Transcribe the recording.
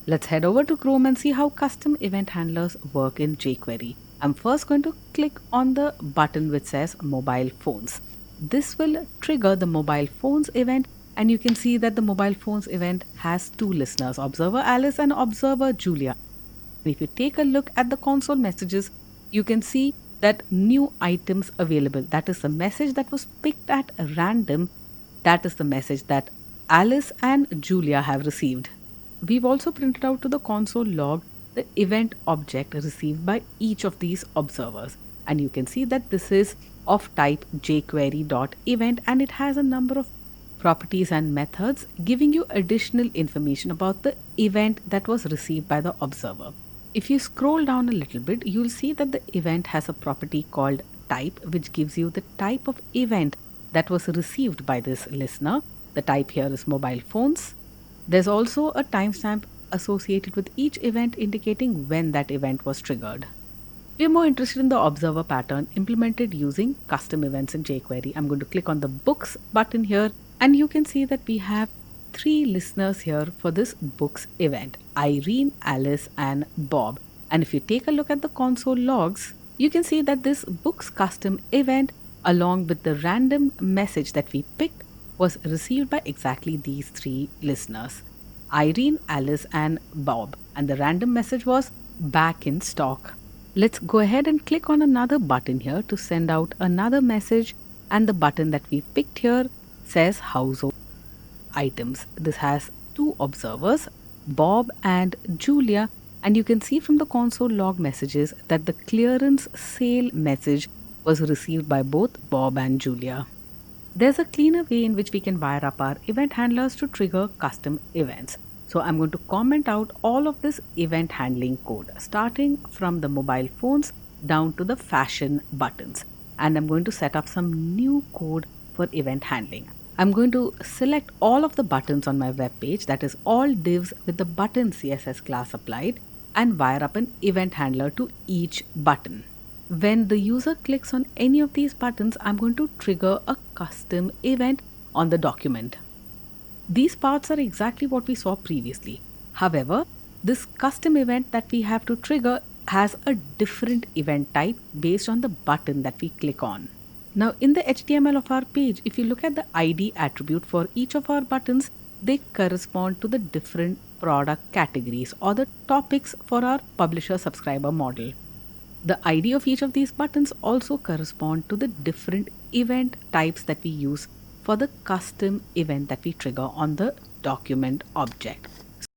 Let's head over to Chrome and see how custom event handlers work in jQuery. I'm first going to click on the button which says mobile phones. This will trigger the mobile phones event, and you can see that the mobile phones event has two listeners, observer Alice and observer Julia. If you take a look at the console messages, you can see that new items available. That is the message that was picked at random. That is the message that Alice and Julia have received. We've also printed out to the console log the event object received by each of these observers. And you can see that this is of type jQuery.event, and it has a number of properties and methods giving you additional information about the event that was received by the observer. If you scroll down a little bit, you'll see that the event has a property called type, which gives you the type of event that was received by this listener. The type here is mobile phones. There's also a timestamp associated with each event indicating when that event was triggered. We are more interested in the observer pattern implemented using custom events in jQuery. I'm going to click on the books button here, and you can see that we have three listeners here for this books event: Irene, Alice, and Bob. And if you take a look at the console logs, you can see that this books custom event, along with the random message that we picked, was received by exactly these three listeners: Irene, Alice, and Bob. And the random message was back in stock. Let's go ahead and click on another button here to send out another message, and the button that we picked here says household items. This has two observers, Bob and Julia, and you can see from the console log messages that the clearance sale message was received by both Bob and Julia. There's a cleaner way in which we can wire up our event handlers to trigger custom events. So I'm going to comment out all of this event handling code, starting from the mobile phones down to the fashion buttons. And I'm going to set up some new code for event handling. I'm going to select all of the buttons on my web page, that is all divs with the button CSS class applied, and wire up an event handler to each button. When the user clicks on any of these buttons, I'm going to trigger a custom event on the document. These parts are exactly what we saw previously. However, this custom event that we have to trigger has a different event type based on the button that we click on. Now, in the HTML of our page, if you look at the ID attribute for each of our buttons, they correspond to the different product categories or the topics for our publisher subscriber model. The ID of each of these buttons also correspond to the different event types that we use for the custom event that we trigger on the document object.